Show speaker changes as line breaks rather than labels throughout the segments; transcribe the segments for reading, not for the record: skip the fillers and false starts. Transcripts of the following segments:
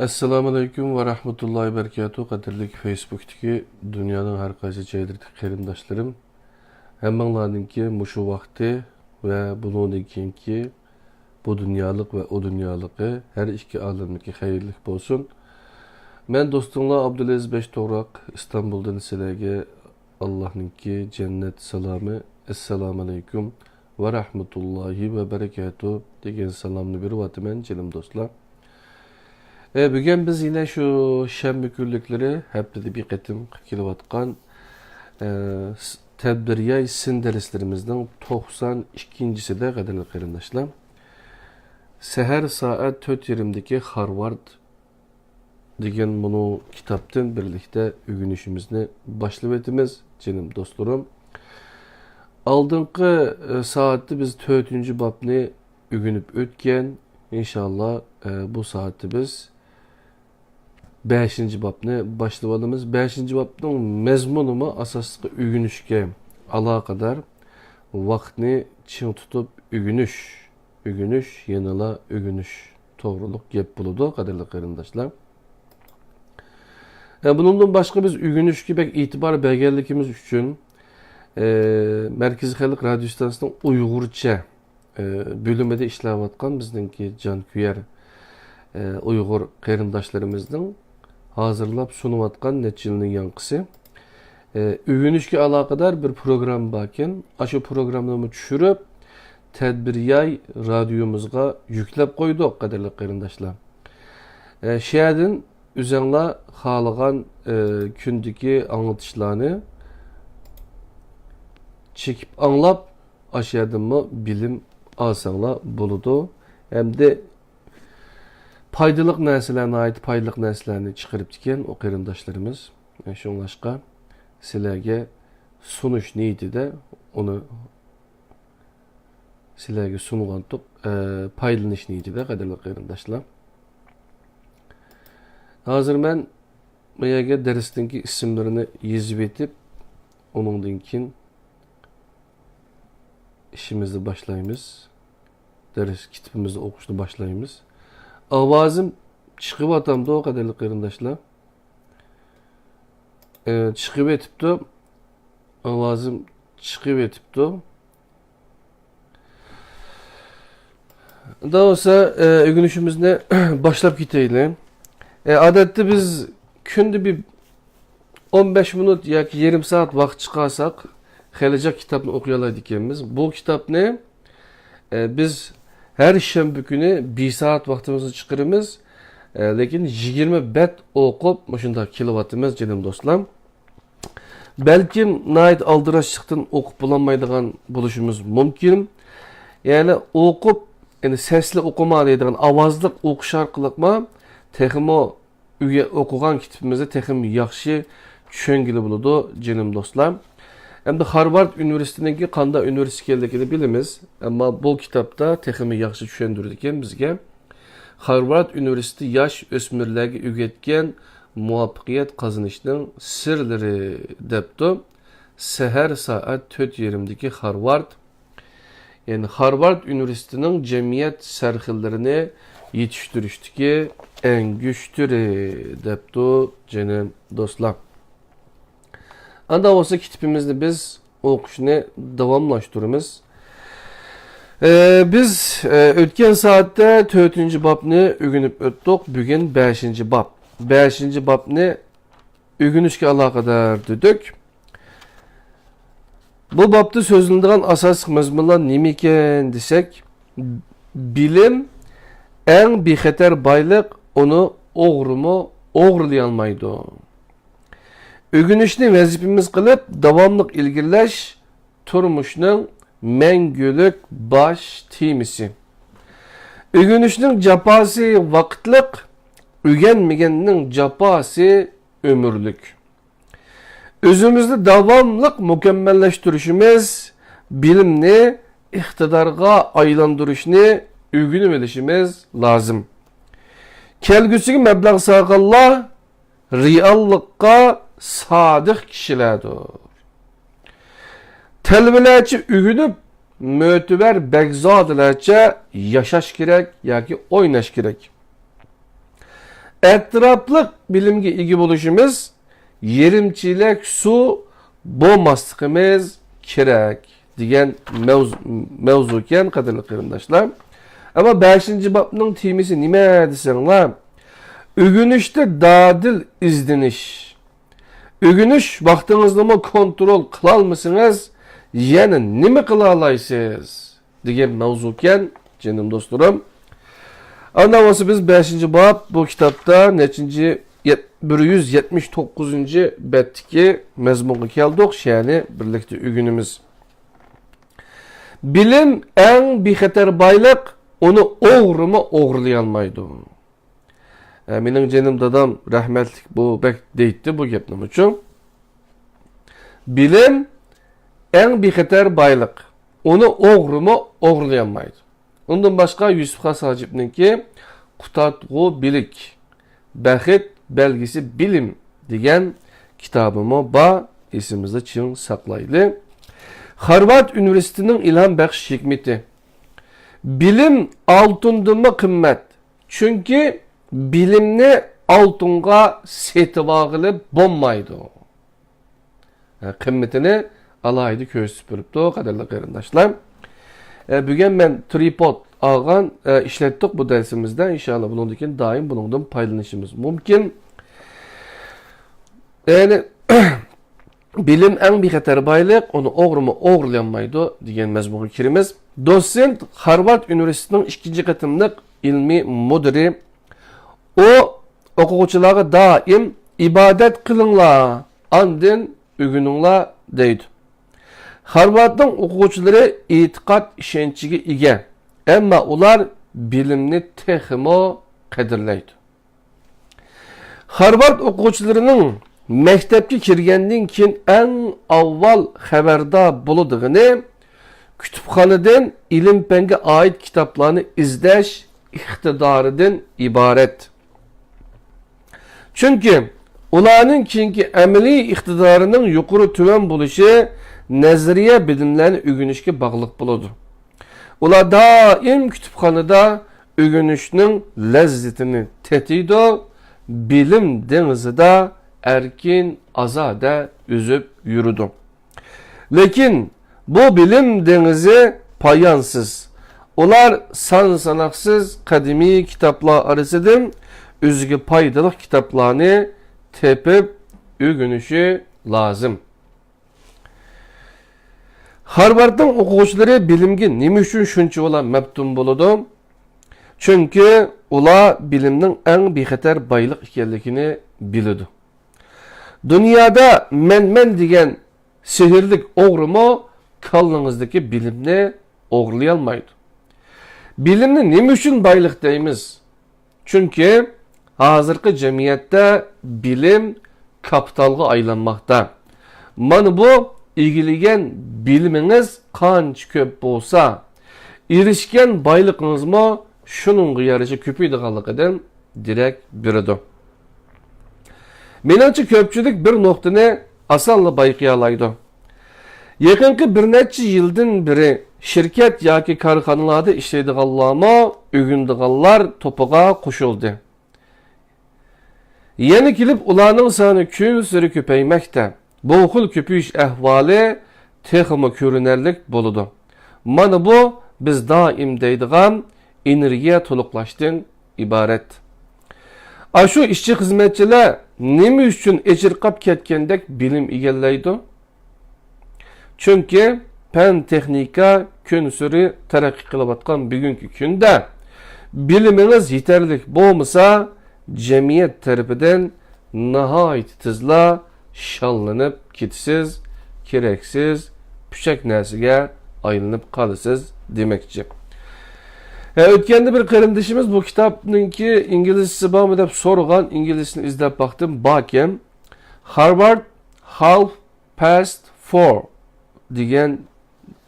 Assalamu alaikum ve rahmetullahi ve berekatuhu. Qadirlik Facebook'taki dünyanın her qaysı joylaridagi qarindoshlarım. Hammalarninki mushu vaqti ve bundan keyinki bu dünyalık ve o dünyalığı her iki alemdeki hayırlık olsun. Men dostumla Abdülaziz Beştoğrak İstanbul'dan sizlerge Allah'ınki cennet selamı. Esselamu alaikum ve rahmetullahi ve berekatuhu degan salamni berib o'taman jinim dostlar. Bugün biz yine şu şembe günlükleri haftada bir qatim kelayotgan tadbiriy sin derslerimizden 92'sida qadrli qarindoshlar. Seher saat 4:20'deki Harvard degan bunu kitaptan birlikte ögünüşümüzni başlayıp etimiz jinim dostlarım. Aldınqı saatda biz 4. babni ögünüp ötken inşallah bu saatda biz 5. babni başlayalımız. 5. babning mezmunumi asosli ögünüşke alaqadar vaqtni ching tutib ögünüş yanıla ögünüş to'g'riliq gap bo'ladi qadrli qarindoshlar. Bundan başka biz ögünüşke bek itibar berganligimiz uchun Merkezi Xalq Radio stansiyasining Uyg'urcha bölümede ishlayotgan bizningki jonkuyar Uyg'ur qarindoshlarımızning hazırlab sunuyotgan necha yilning yanqisi. Ögünüşke alaqadar bir program barken, aşı programını tushirib tadbiriy radiomuzga yüklab qo'ydik qadrli qarindoshlar. Şehirden üzerine xalagan kundagi anlatışlarını çekip anlap aşağıdımı bilim alsanlar buludu. Hem de paydalık narsalarına ait paydalık narsalarını çıkarıp diken o qarindoshlarimiz. Şunlaşqa sizlerge sunuş neydi de onu sizlerge sunulantıp paylanış neydi de qadrli qarindoshlar. Hazır ben bu yerge dersdeki isimlerini yazıp etip onundan keyin işimizde başlayımız. Ders kitabımızda okuşta başlayımız. Avazım çıkıp atamda o kadarlık qarindoshlar. Çıkıp etipti. Avazım çıkıp etipti. Daha olsa ögünüşümüzne başlap giteyli. Adette biz günde bir 15 minut yoki yarım saat vaqt çıkarsak Xelecek kitabını okuyalaydık kendimiz. Bu kitap ne? Biz her şembe günü 1 saat vaktimizi çıkarımız. Lekin 20 bet okup şunda kilovatımız canım dostlar. Belki nait aldıraşlıktan okup bulamaydıgan buluşumuz mümkün. Yani okup yani sesli okuma deydigan avazlık okuş arqılık mı? Texmo okugan kitabımızda texim yaxşı çöngülü buludu canım dostlar. Hem de Harvard Üniversitesi'ndeki qanda üniversitelikini bilimiz. Ama bu kitapta teximi yaxşı düşendirdiken bizge Harvard Üniversitesi yaş ösmürlerge ügetken muvaffaqiyat qazanışning sirleri depti. Seher saat 4:20'deki Harvard. Yani Harvard Üniversitesi'nin cemiyet serhillerini yetiştirişteki en güçtürü depti canım dostlar. Anda olsa kitabımızda biz okuşunu davamlaştırırız. Biz ötken saatte 4. babni ögünüp öttük. Bugün 5. bab. 5. babni ögünüşke alakadar dedik. Bu babda sözlündüğün asas mezmunlar nemiken desek, bilim en bexeter baylık onu o'g'irlayolmaydi. Ögünüşni vazifamiz qilib davomliq ilgirlash turmushning mengülük baş temisi. Ögünüşning japosi vaqtliq, ögenmegenning japosi ömürlük. Özümüzde davomliq mükemmelleştirişimiz, bilimni iqtidarga aylandırışni ögünüp elishimiz lazım. Kelgüsüge mablag' saqallar reallıkka sadık kişilerdir. Telvilerçi ügünüp mötüber begzadilerçe yaşaş gerek ya ki oynaş gerek. etraflık bilimge igi buluşumuz, yerimçilek su boğmaslıkımız kerek diyen mevzuken kadarlı kırımdaşlar. Ama 5. babının timisi nime desenler? Ügünüşte dadil izdiniş. Ügünüş vaxtınızda mı kontrol kılalmısınız? Yani nime kılalaysınız? Diyen mevzuken canım dostlarım. Anlaması biz 5. bab bu kitapta neçinci 179. betteki mezmunu keldik. Yani birlikte ügünümüz. Bilim en bixeter baylık, onu oğru mu oğurlayanmaydı. Benim canım dadam rahmetlik bu bek deytti bu gepnim için. Bilim en bixeter baylık, onu oğru mu oğurlayanmaydı. Ondan başka Yusuf Has Hacip'nin ki Kutatgu Bilik, Bəxit belgisi bilim diyen kitabımı ba isimizde için saklaydı. Harvard Üniversitesi'nin ilham bəxş hikmeti. Bilim altındıma kımmet. Çünkü bilimni altınğa setivağılı bommaydı. Kımmetini alaydı köz süpürüptü o kadarlı kırındaşlar. Bugün ben tripod algan işlettik bu dersimizde. İnşallah bunun daim bunun paylaşımız mümkün. Yani bilim en bir xatar baylık, onu oğrumu oğurlayanmaydı diyen mezmunu kirimiz. Doçent Harvard Üniversitesi'nin 2. katımlık ilmi müdürü o okuğuçulara daim ibadet kılınla, andın ügününla deydi. Harvard'ın okuğuçuları itikat işençigi ige. Ama ular bilimni texmo kadirleydi. Harvard okuğuçularının mektepki kirgendin kin en avval haberda bulduğunu kütüphaneden ilim penge ait kitaplarını izleş iktidarıdan ibaret. Çünkü ulanın kinki emeli iktidarının yukarı tüven buluşu nezriye bilimlerini ügünüşke bağlılık buludu. Ula daim kütüphanada ügünüşünün lezzetini tetiydi, bilim denizi de erkin azade yüzüp yürüdü. Lakin bu bilim denizi payansız. Ular sanaksız kadimi kitaplar arasıdır. Üzgü paydalık kitaplarını tepip ügünüşü lazım. Harvard'ın okuğuçuları bilimge nime üçün şuncha ola mebtun boludu? Çünkü ula bilimnin en bexatar baylık ekanligini bilidi. Dünyada men degan sihirlik oğrumu kalnınızdaki bilimni oğurlayalmaydı. Bilimni nime üçün baylık deymiz? Çünkü hazırki cemiyette bilim kapitalga aylanmakta. Mana bu ilgiligen biliminiz qancha köp bolsa, erişken baylıqınız mı şunun yarışı köpeydiganligidan direkt biridir. Menimcha köpçülük bir noktani asanla bayqayalaydı. Yaqinqi bir necha yildan beri şirket yoki korxonalarda ishlaydiganlarmi ügündiganlar to'piga qo'shildi. Yana kelib ularning soni kun sari ko'paymoqda. Bu xil ko'payish ahvoli texmi ko'rinarlik bo'ladi. Mana bu biz doim deydigan energiya to'liqlashdan iborat. Ashu ishchi xizmatchilar nima uchun echirqab ketgandek bilim egallaydi? Çünkü pen texnika kun suri taraqqiy qilayotgan bugungi kunda biliminiz yeterlik bo'lmasa, jamiyat tarafidan nihoyat tezla shallanib ketisiz, keraksiz, puchak narsaga aylanib qolasiz demakchi. O'tganda bir qarindishimiz bu kitobninki inglizcesi bormi deb so'ragan, inglizcesini izlab baxtim, bakem Harvard Half Past Four degan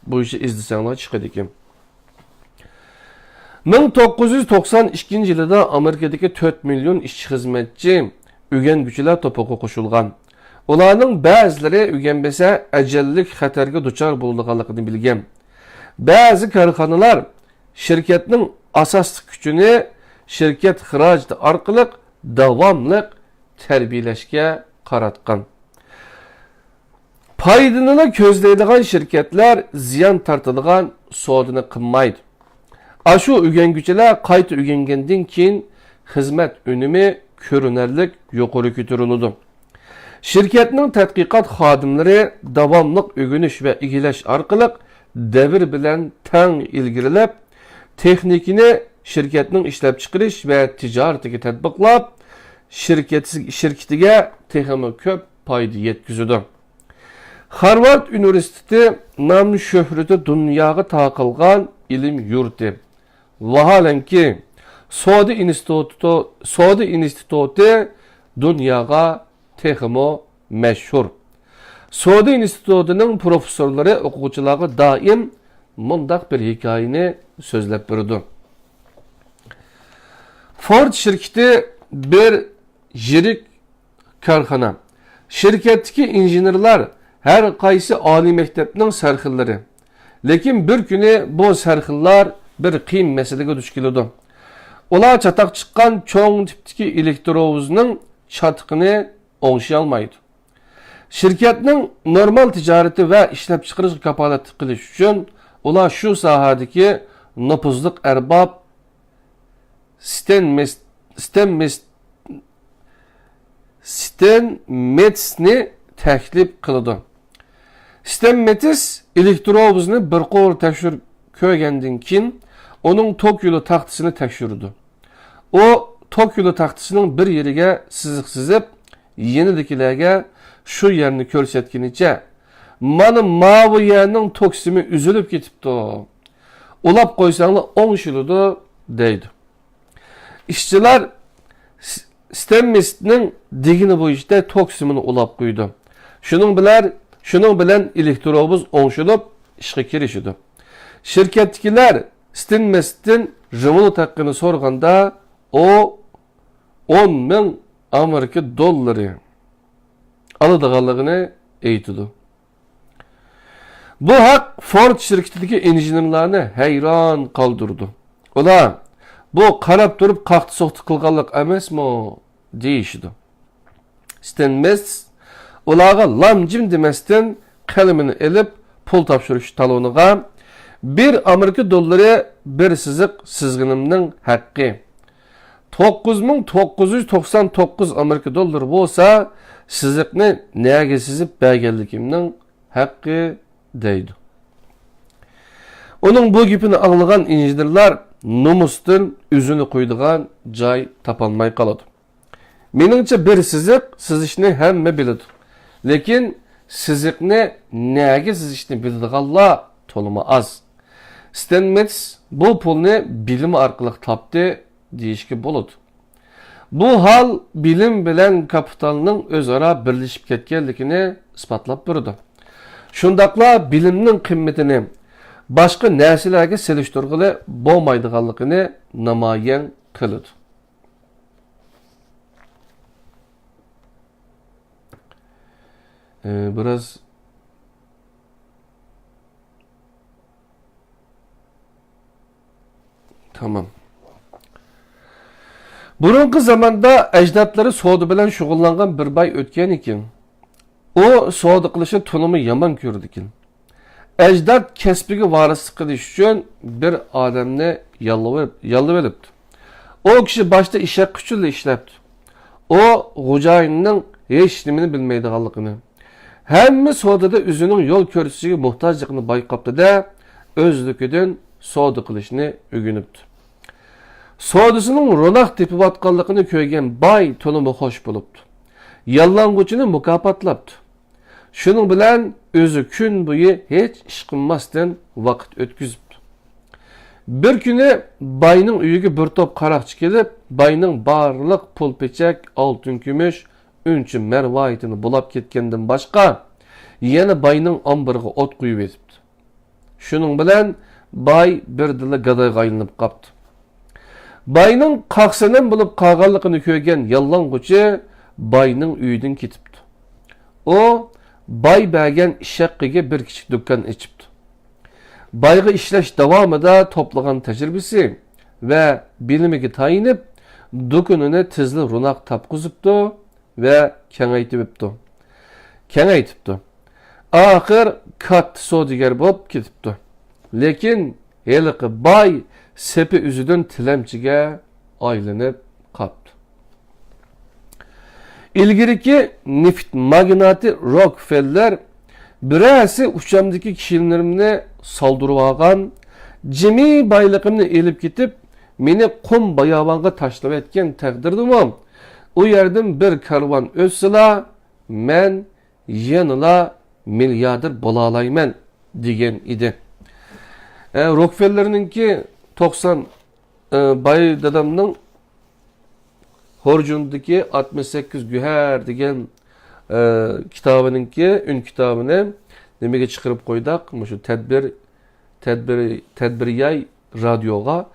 bu işi izlesanglar chiqadi ekan. 1992 yılında Amerika'daki 4 milyon işçi hizmetçi ügengüçüler topuğa koşulgan. Onların bazıları ügenbese ecellik xatarga duçar bulduğanlıqını bilgen. Bazı korxonalar şirketinin asas gücünü şirket xiracı arqılıq davamlıq tərbiyələşkə qaratqan. Paydını közləydiğən şirketlər ziyan tartılğan sodunu qınmaydı. Aşı ügengüçələr qayta ügengəndən keyin xizmət önümü görünərlik yuqarı götürülüdü. Şirketning tədqiqat xodimlari davamlıq ögünüş və igiləş arqılıq devir bilan tang ilgirilib, texnikini şirketning ishlab chiqarish va tijoratiga tatbiqlab, şirketiga texmi ko'p foyda yetkazadi. Harvard Universiteti namlı şöhreti dunyoga taqilgan ilim yurti. Vaholanki Sodi instituti dunyoga texmi mashhur. Sodi institutining professorlari o'quvchilarga doim mundaq bir hikoyani so'zlab berdi. Ford şirketi bir yirik korxona. Şirketdagi injenerlar her qaysi oliy maktabning sarxillari. Lekin bir kuni bu sarxillar bir qiyin masalaga duch keladi. Ular çataq chiqqan cho'ng tipdagi elektrovozning chatiqini o'ng'ishay olmaydi. Şirketning normal ticareti va ishlab chiqarish kapolat qilish uchun ular shu sohadagi nopuzliq arbob Stenmetsni taklif qiladi. Stenmets elektrovozni bir qo'l tekshirib ko'rgandan keyin uning tok yo'li taxtasini tekshirdi. O tok yo'li taxtasining bir yeriga siziq sizib, yenidagilarga shu yerni ko'rsatgunicha, "Mana mavi yerning toksimi uzilib ketibdi. Ulab qo'ysanglar o'ng'ishiladi" deydi. İşçiler Stenmetsning degini bo'yicha toksimini ulab qo'ydi. Şunun bilan elektrovoz o'ng'ishilib ishga kirishdi. Şirketdagilar Stenmets'ten remont haqqini so'raganda o 10.000 Amerika dollari aladiganligini aytdi. Bu haq Ford şirketidagi injenerlarni hayron qoldirdi. Ular bu qarab turib qaqti so'qti qilganlik emasmi deyishdi. Stenmets ularga lamjim demasdan qalamini elib pul topshirish taloniga 1 Amerika dollari bir siziq sizginimning haqqi. 9.999 Amerika dollari bo'lsa, siziqni nega sizib berganligimning haqqi deydi. Onun bu gipini anglagan injenerlar nomusdan üzünü qo'ydigan joy topolmay qoladi. Meningcha bir siziq sizishni hamma biladi. Lekin siziqni nega sizishni biladiganlar to'limi az. Stenmets bu pulni bilim orqali topdi deyishga bo'ladi. Bu hal bilim bilan kapitalning o'zaro birlashib ketganligini isbotlab berdi. Shundaqla bilimning qimmatini başqa narsalarga selishtirg'ili bo'lmaydiganligini namoyon qiladi. Biraz tamam. Burunqi zamanda ajdodlari savdo bilan shug'ullangan bir bay o'tgan ekan. O savdo qilishni tunimi yomon ko'rdi ekan. Ajdod kasbiga varislik qilish uchun bir odamni yollab olibdi. O kishi boshda ishaq kuchli ishlabdi. O xo'jayinning hech nimani bilmaydiganligini, hamma savdoda o'zining yo'l ko'rsatishga muhtojligini bayqabdi-da, o'zligidan savdo qilishni o'rganibdi. Savdosining ro'naq tepayotganligini ko'rgan bay to'limi xo'sh bo'libdi. Yollanguchini mukofotlabdi. Shuning bilan o'zi kun bo'yi hech ish qilmasdan vaqt o'tkazibdi. Bir kuni bayning uyiga bir to'p qaroqchi kelib, bayning barliq pul-pechak, oltin, kumush, unchi marvoyitini bulab ketgandan boshqa yana bayning ombiriga o't qo'yib etibdi. Shuning bilan bay bir dila gadayga aylanib qoldi. Bayning qaqsinan bo'lib qolganligini ko'rgan yollanguchi bayning uyidan ketibdi. O bay bergan ishaqqiga bir kichik do'kon ochibdi. Bayga ishlash davomida to'plagan tajribasi va bilimiga tayinib, dükününe tizli runak tapkızıptı ve kengaytipti. Ahir kat sodiger bolup ketipti. Lekin heliqi bay sepi üzüdün tilemçige aylanıp kaptı. İlgiriki neft magnati Rockefeller birisi uçamdaki kişilerimni saldırıp algan, cimi baylıqımni elip ketip, meni qum bayavanga tashlab etgan taqdirdimi, u yerdan bir karvon o'tsila, men yanıla milyarder bo'la olayman degan edi. Rockefeller'ninki 90 bay dadamning Horjundaki 68 güher degan kitabınınki, ün kitabını demege çıkarıp koydak. Şu tedbiriyay radyoga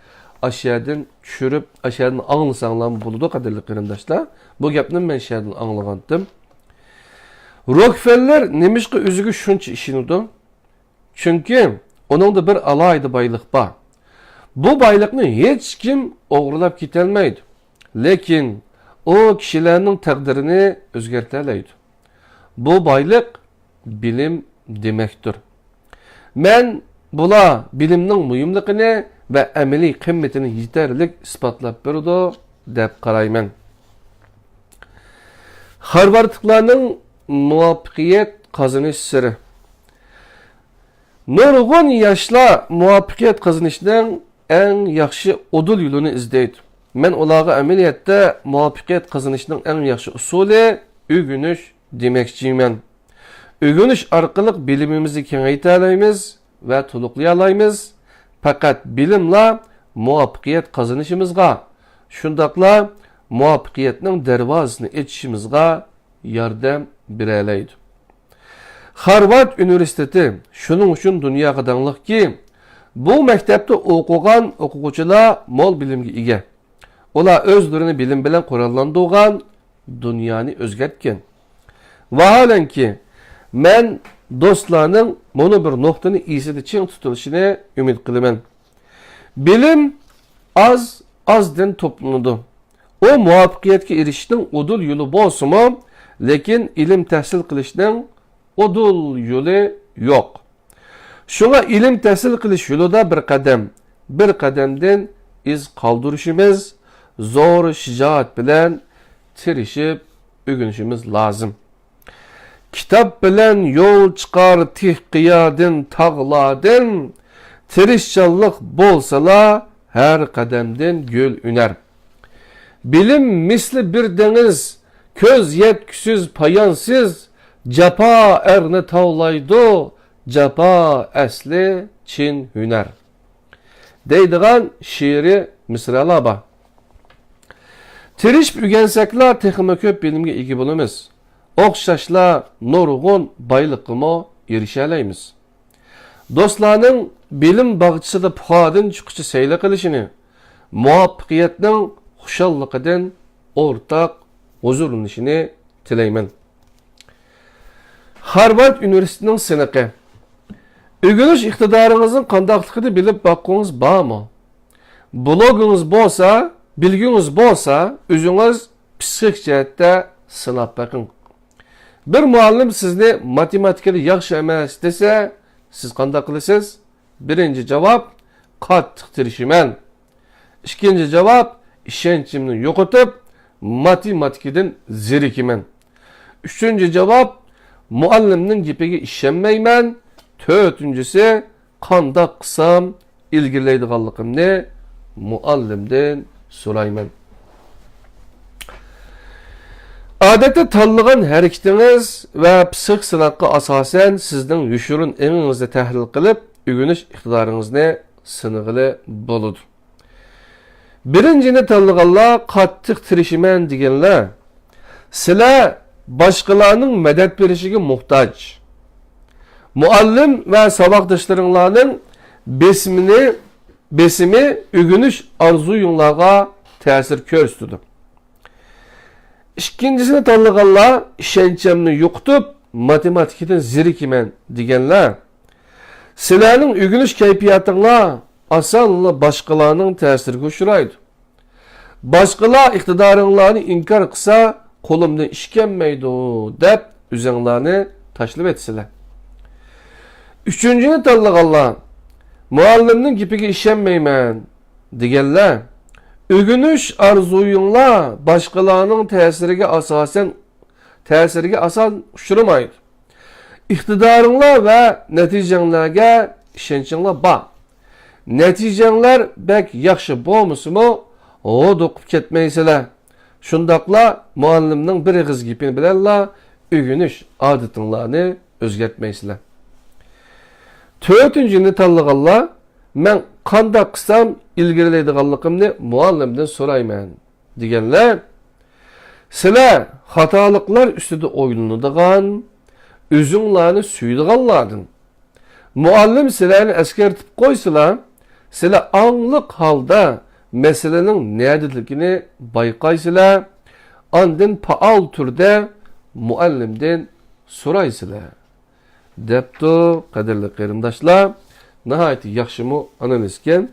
aşağıdan çürüp aşağıdan anlısanlar buludu kadarlı kırındaşlar. Bu gapni men aşağıdan anlagandım. Rockefeller nemişki üzügü şunça işinidu. Çünkü onun da bir alaydı baylık var. Bu baylıkını hiç kim oğurlap gitelmeydi. Lekin o kişilerin takdirini özgerteleydi. Bu baylık bilim demektir. Men bula bilimnin mühimliğini ve emeli kıymetini yeterlik ispatlap berdi dep qarayman. Harvardlıklarning muvaffaqiyat qozonish siri. Nurg'un yoshlar muvaffaqiyat qozonishning eng yaxshi udul yo'lini izlaydi. Men ularga amaliyotda muvaffaqiyat qozonishning eng yaxshi usuli o'rganish demoqchiman. O'rganish orqali bilimimizni kengaytira olamiz ve to'liqlay olamiz. Faqat bilimla muvaffaqiyat qozonishimizga, shundaqla muvaffaqiyatning darvozasini ochishimizga yordam beralaydi. Harvard Üniversiteti şunun için dünya qadanlıq ki, bu maktabda o'qigan o'quvchilar mol bilimga ega. Ular o'zlarini bilim bilan qurollantirgan dunyoni o'zgartgan. Vaholanki men do'stlarning mana bir nuqtani esida ching tutilishini umid qilaman. Bilim azdan toplanadi. O muvaffaqiyatga erishishning udul yo'li bo'lsa-mu, lekin ilm tahsil qilishning udul yo'li yo'q. Şuna ilim tahsil qilish yo'lida bir qadamdan iz qoldirishimiz, zo'r shijoat bilan tirishib o'rganishimiz lozim. Kitap bilan yo'l chiqar tihqiyadin tağladin, tirishchanlik bo'lsa her qadamdan gül üner. Bilim misli bir deniz, köz yetkisiz payansız, capa erni tavlaydı, capa asli Çin hüner. Deydigan şiiri misralar ba. Tirişip ügensaklar texmi köp bilimge ega bo'lamiz. O'xshashla nurg'un bayliqqa erişalaymiz. Do'stlarning bilim bag'chisida puxodin chiqishi sayla qilishini, muvaffaqiyatning xushalliqidan o'rtaq huzurlanishini tilayman. Harvard Üniversitesining siniqi. O'rganish iqtidoringizni qandaqligini bilib boqqingiz bormi? Blogingiz bo'lsa, bilgingiz bo'lsa, o'zingiz psixik jihatda sinab boqing. Bir muallim sizni matematikada yaxshi emas desa, siz qanday qilasiz? Birinchi javob qattiq tirishman. İkinci javob ishonchimni yo'qotib, matematikadan zerikiman. Üçüncü javob muallimning gapiga ishonmayman. Dördüncüsü qandaq qilsam ilgirlaydiganligimni muallimdan so'rayman. Adette tanlagan hareketiniz ve psixik sınaqqa asasen sizden yuşurun eminizde tahlil qilib, o'rganish iqtidoringizni sınıqılı boludu. Birincini tanlaganlar qattiq tirişiman deganlar, sizlar boshqalarning madad berishiga muhtoj. Muallim ve sabaqdoshlaringlarning besimi o'rganish arzuyinglarga ta'sir ko'rsatdi. İkincisini tanlaganlar ishonchimni yo'qotib, matematikadan zerikiman deganlar, sizlarning o'rganish kayfiyatinglar osonla boshqalarning ta'siriga uchraydi. Başqalar iqtidarınlarını inkar qısa, qo'limdan ish kelmaydi deb o'zinglarni tashlab etsizlar. Üçüncünü tanlaganlar, muallimning gapiga ishonmayman deganlar, o'g'inish arzuyinglar boshqalarning ta'siriga asan uchramaydi. İqtidarыңlar ve netijanglarga ishonchinglar bor. Netijanglar bek yaxshi bo'lmasa-mu, o'd o'qib ketmaysizlar. Shundaqla muallimning bir og'iz gapi bilanla o'g'inish odatinglarni o'zgartmaysizlar. To'rtinchini tanlaganlar, men qanday qilsam ilgarilaydiganligimni muallimdan so'rayman deganlar, sizlar xatoliklar ustida o'ylanadigan, o'zinglarni suydiganlardan. Muallim sizlarni eskartib qo'ysalar, sizlar angliq holda meselenin nerediligini bayqaysizlar, andın faal turda muallimden so'raysizlar. Debdi, qadrli qarindoshlar, nihoyat yaxshimi analizgan.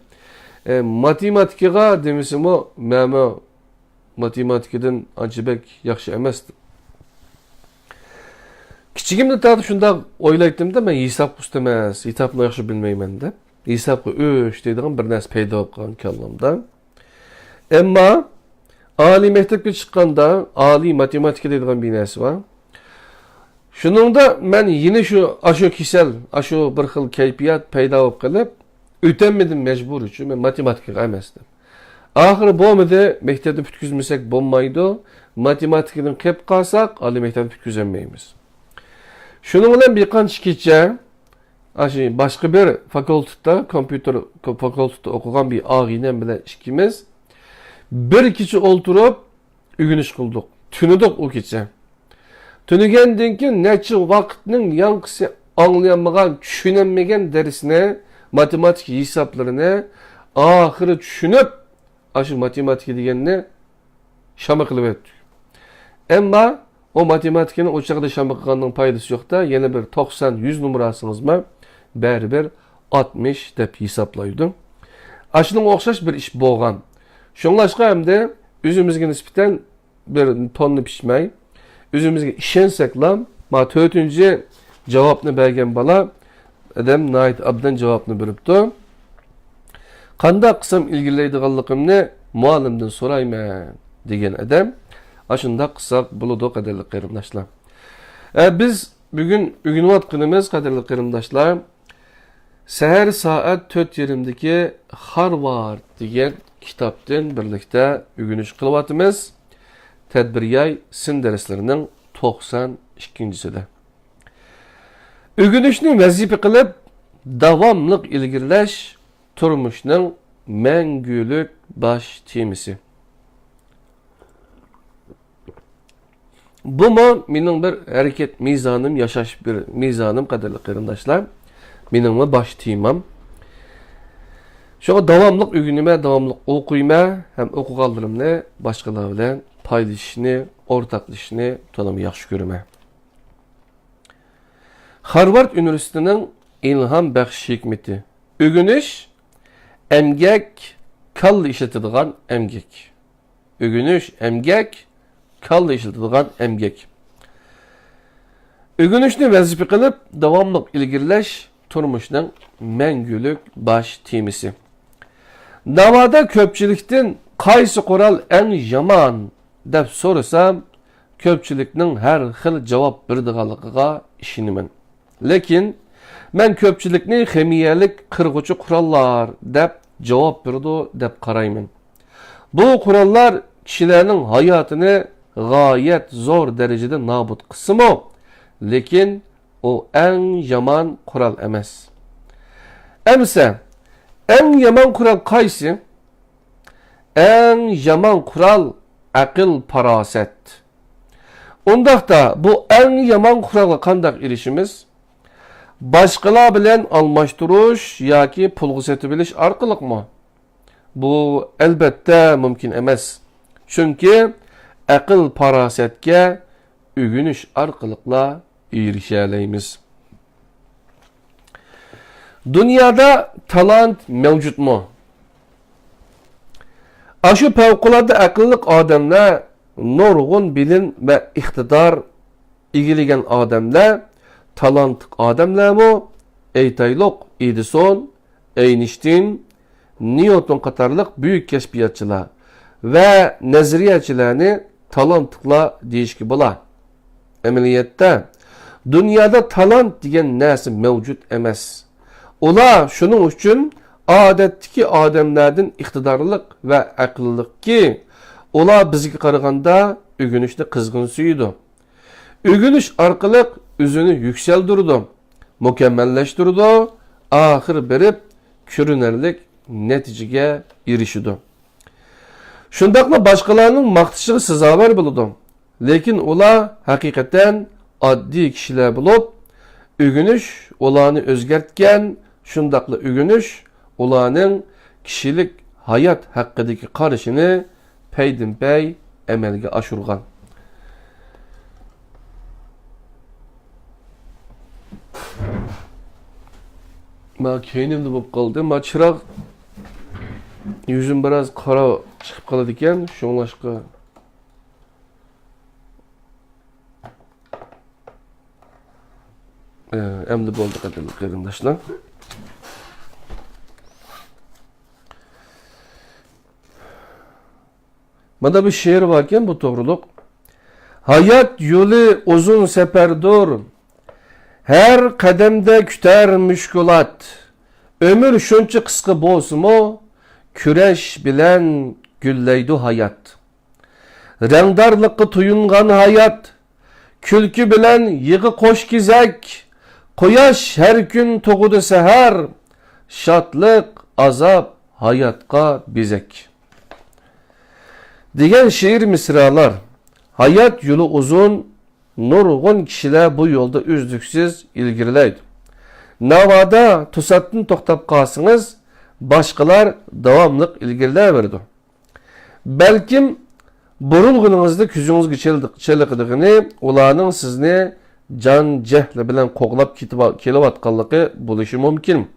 Matematikaga demisimi, ma'no matematikadan anchalik yaxshi emasdi. Kichigimda tatib shunda o'ylaydim-da, men hisob usta emas, hisobni yaxshi bilmayman deb. Hisobga o'sh deydigan bir narsa paydo bo'lib qolgan kallamda. Ammo oliy maktabga chiqqanda oliy matematika deydigan bir narsa bor. Shuningda men yine shu kasal, shu bir xil kayfiyat paydo bo'lib qolib, o'tamadim majbur uchun men matematikaga emasdim. Oxiri bo'lmadi, maktabda bitkizmasak bo'lmaydi. Matematikadan qilib qolsak, oliy maktabda bitkizolmaymiz. Şunun bilan bir qancha kecha başqa bir fakultetda, kompüter fakultetida o'qigan bir og'inam bilan ikkimiz bir kecha o'ltirib o'rganish qildik. Tunidik u kecha. Tunigandan keyin necha vaqtning yanqisi anglayolmagan, tushunolmagan darsni, matematik hisoblarini oxiri tushunib, shu matematika deganni shama qilib o'tdik. Ammo o matematikini o çağda şambıqanın paydası yok da yine bir 90-100 numarasınız mı? Bərber 60 dep hesaplaydı. Aşının oxşaş bir iş boğan. Şunlaşqa hem de üzümüzge nispeten bir tonlu pişmey. Üzümüzge işenseklam ma tötüncü cevapını bergen bala edem nait abdan cevapını bürüptü. Qanda qısam ilgileydiğallıqımni muallimden sorayman degen edem. Aşında kısak buludu qadarli qarindoshlar. Biz bugün o'rganayotganimiz qadarli qarindoshlar, sahar soat 4:20dagi Harvard degan kitobdan birlikda o'rganish qilyapmiz. Tadbiriyay sin darslarining 92-sida. O'rganishni vazifa qilib, davomli ilgirlash turmushning mangulik bosh temisi. Bu mu benim bir hareket mizanım, yaşaş bir mizanım qadarli qarindoshlar. Benim mi baş temam. Şoğa davamlıq öğünüme, davamlıq okuyma, hem okuqallarımni başqalar bilan paylaşışni, ortaqlashishni to'liq yaxshi ko'raman. Harvard Üniversitesining ilhom baxsh hikmati. O'rganish emgak kalla ishlatadigan emgak. O'rganish emgak kalla işletilgan emgek. O'rganishni vazifa qilib, davomli ilgirlash turmushning mangulik bosh temisi. Navoda ko'pchilikdan qaysi qurol eng yomon deb so'rasam, ko'pchilikning har xil javob beradiganligiga ishonaman. Lekin men ko'pchilikni ximiyalik qirg'uvchi qurollar deb javob berdi deb qarayman. Bu qurollar kishilarning hayotini gayet zor derecede nabut kısmı, lekin o en yaman kural emas. Emse, en yaman kural qaysi? En yaman kural akıl paraset. Ondaqda bu en yaman kurala qandaq erişimiz? Başqalar bilan almashtirish yoki pulga setib bilish orqali mı? Bu elbette mümkün emas. Çünkü aql parasetga o'rganish orqali erişalaymiz. Dünyada talant mevcut mu? Aşı fevkalade akıllık adamlar, nurgun bilim ve iktidar ilgiligen adamlar, talantık adamlar mı? Eytaylık, Edison, Einstein, Newton katarlık büyük keşfiyatçılar ve nezariyatçılarını talantıkla değişki bula. Ameliyette dünyada talant degan narsa mevcut emas. Ular şunun için odatdagi odamlardan iqtidorli va aqlliki, ular bizga qaraganda o'rganishni qizg'in suydi. O'rganish orqali o'zini yuksaltirdi, mukammallashtirdi, oxir berib ko'rinarlik natijaga erishdi. Shundaqla boshqalarning maqtashiga sazovor bo'ldi. Lekin ular haqiqatan oddiy kishilar bo'lib, o'rganish ularni o'zgartgan, shundaqla o'rganish ularning kishilik hayot haqidagi qarashini paydin-pay amalga oshirgan. Ma keynimde bo'lib qoldi. Ma chiroq yuzim biraz qora chiqib qoladi ekan, shunlashqa endi bo'ldi qadrli qarindoshlar. Mana bir she'r var ekan bu to'g'riliq. Hayat yo'li uzun seferdir. Her kademde küter müşkülat. Ömür şuncha qisqa bo'lsa-mu, küreş bilen gülleydi hayat. Rangdarlıkı tuyungan hayat. Külkü bilen yığı koş gizek. Koyaş her gün toğudu seher. Şatlık, azap hayatka bizek. Diyen şiir misralar. Hayat yolu uzun, nurgun kişiler bu yolda üzdüksüz ilgileydi. Navada tusattın toktap kalsınız, başkalar devamlık ilgileverdi. Belkim burulgununuzda küzünüzge çelikdiğini, ulanın sizni can cehle bilen koglap kelevatkallığı buluşu mümkün.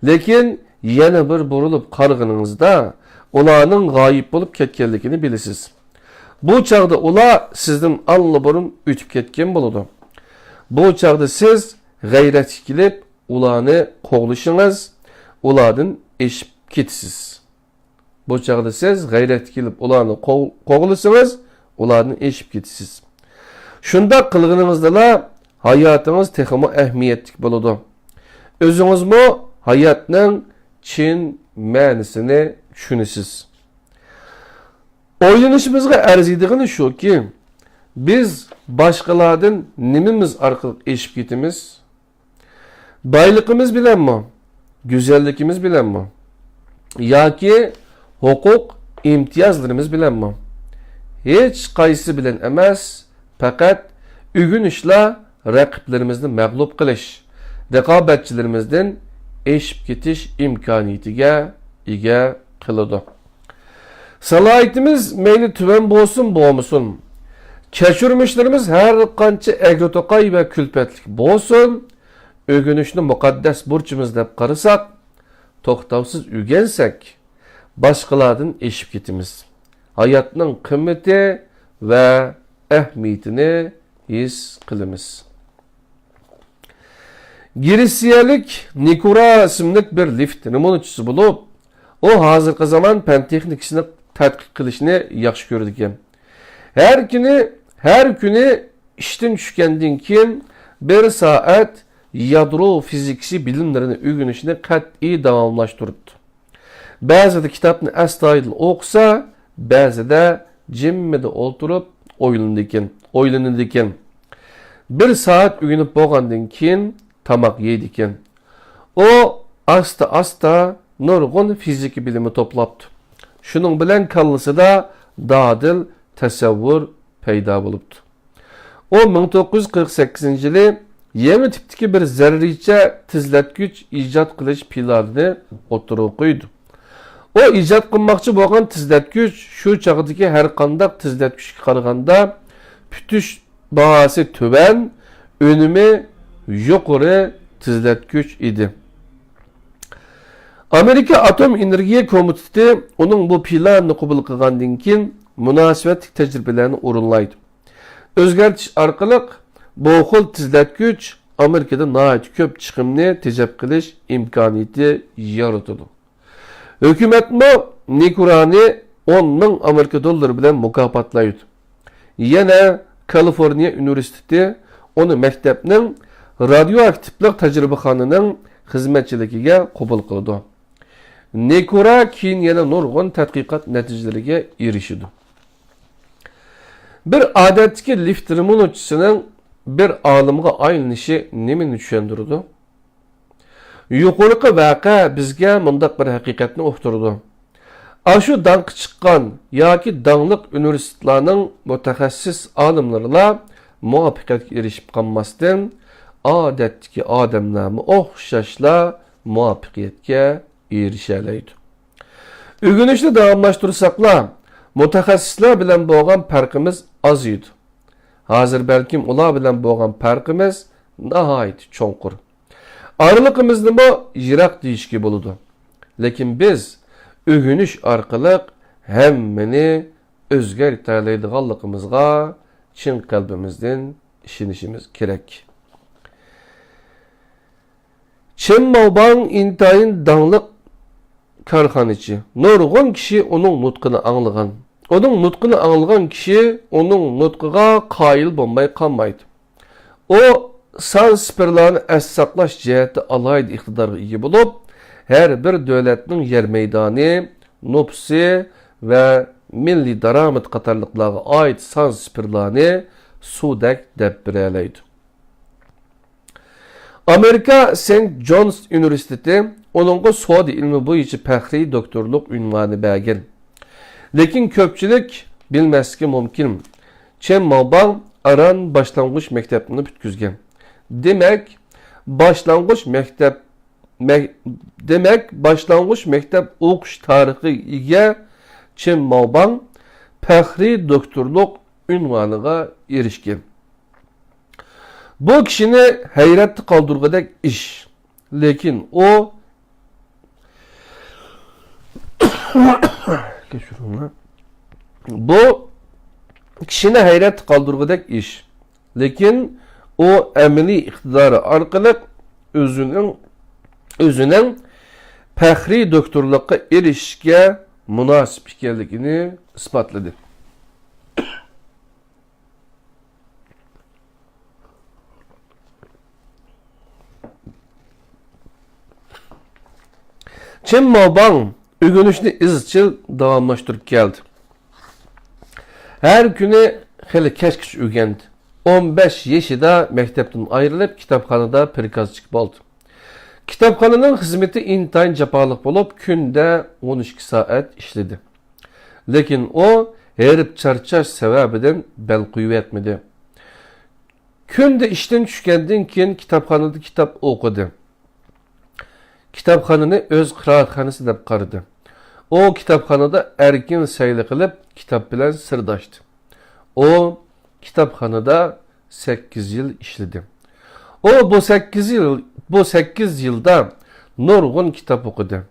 Lekin yana bir burulup kargınınızda ulanın gayip bulup ketkenlikini bilisiz. Bu çağda ula sizden allı burun ütüp ketken buludu. Bu çağda siz gayret kilip ulanı koğluşunuz, uladın eşip ketisiz. Bu çağda siz gayret kilip ulanı koğluşunuz, uladın eşip ketisiz. Şunda kılgınınızda la hayatınız tekimi ehmiyetlik buludu. Özünüz mu hayatının çin mənisini düşünüsüz. Oylanışımızga arziydigini şu ki, biz başkalardan nimimiz arkalık eşip gitimiz, baylıkımız bilen mi, güzellikimiz bilen mi, ya ki hukuk imtiyazlarımız bilen mi? Hiç kayısı bilen emez, fakat ügünüşle rakiplerimizden mağlup kılış, rekabetçilerimizden eşip gitiş imkaniyetiga ega kılıdı. Salayetimiz meyli tüven bolsun boğmusun. Keçürmüşlerimiz her kançı egrotokay ve külpetlik bolsun. Ögünüşünü mukaddes burcumuz dep karısak, toktavsız ügensek, başkalardan eşip gitimiz. Hayatının kıymeti ve ehmiyetini his kılımız. Girisiyelik Nikura isimlik bir lift numunucusu bulup, o hazırkı zaman pen teknikisini tadqiq qilishni yaxshi ko'rdi ekan. Her günü işten tushgandan keyin bir saat yadro fiziksi bilimlerini o'rganishni qat'iy davomlashtirdi. Ba'zida kitobni astoydil o'qisa, ba'zida jimmida o'tirib o'ylanadi ekan. Bir saat o'rganib bo'lgandan keyin tamoq yeydi ekan. O asta nurgun fiziki bilimi toplaptı. Şunun bilen kallısı da dadil tasavvur peyda buluptu. O 1948 yılı yeni tipteki bir zerrice tizletgüç icat kılıç planını oturup koydu. O icat kılmakçı boğan tizletgüç şu çağdaki her kandak tizletgüç karganda pütüş bahası töven önüme yukarı tizletgüç idi. Amerika Atom Energiya Komiteti onun bu planını qabul qilgandan keyin munosabatli tajribalarni o'rinlaydi. O'zgartish orqali bu xil tizlatgich Amerikada nihoyat ko'p chiqimni tejab qilish imkoniyati yaratadi. Hukumatmi Nikurani 10 ming Amerika dollari bilan mukofotlaydi. Yana Kaliforniya universiteti onu maktabning radioaktivlik tajribaxonaning xizmatchiligiga qabul qildi. Nikura keyin yana nurg'un tadqiqot natijalariga erishdi. Bir odatdagi lift remontchisining bir olimga aylanishi nimani tushuntirdi? Yuqorqi voqea bizga mundaq bir haqiqatni uqtirdi. Ashu danqi chiqqan yoki dangliq universitetlarning mutaxassis olimlarilar muvaffaqiyatga erishib qolmasdan odatdagi odamlarni o'xshashla muvaffaqiyatga erişəlaydı. Ögünüşni davamlaştırsaqla mutaxassislar bilan bo'lgan farqimiz az edi. Hozir balkim ular bilan bo'lgan farqimiz nihoyat cho'nqur. Araliqimizni bu yiroq deyishga bo'ladi. Lekin biz ögünüş orqali hammani o'zgartiradiganligimizga chin qalbimizdan ishonishimiz kerak. Chen Maobang intayin dangliq karxanachi. Nurg'un kishi uning nutqini anglagan. Uning nutqini anglagan kishi uning nutqiga qoyil bo'lmay qolmaydi. O san sperlarni as-saqlash jihati alayda iqtidorga ega bo'lib, har bir davlatning yer maydoni, nupsi va milliy daromad qatorliqlarga oid san sperlarni suvdak deb beralaydi. Amerika St. John's Universiteti onunğa savdo ilmi bo'yicha faxriy doktorlik unvoni bergan. Lekin ko'pchilik bilmasligi mumkin. Chen Maobang Aran boshlang'ich maktabini bitkizgan. Demak, boshlang'ich maktab o'qish tarixiga ega Chen Maobang faxriy doktorlik unvoniga erishgan. Bu kishini hayratda qoldirgudek ish. Lekin o bu kishini hayratda qoldirgudek ish. Lekin o amaliy iqtidori orqali o'zining faxriy doktorlikka erishishga munosib ekanligini isbotladi. Chen Maobang ögünüşni izchil davomlashtirib keldi. Her kuni xeli kechgacha o'rgandi. 15 yoshida maktabdan ayrilib, kitobxonada prikazchik bo'ldi. Kitobxonaning xizmati intayin jafoliq bo'lib, kunda 12 soat ishladi. Lekin o herib charchash sababidan bel qo'yib yetmedi. Kunda ishdan tushgandan keyin kitobxonada kitob o'qidi. Kitobxonani o'z qiroatxonasi deb qaradi. O kitobxonada erkin sayli qilib, kitob bilan sirdoshdi. O kitobxonada 8 yil ishladi. O bu 8 yilda nurg'un kitob o'qidi.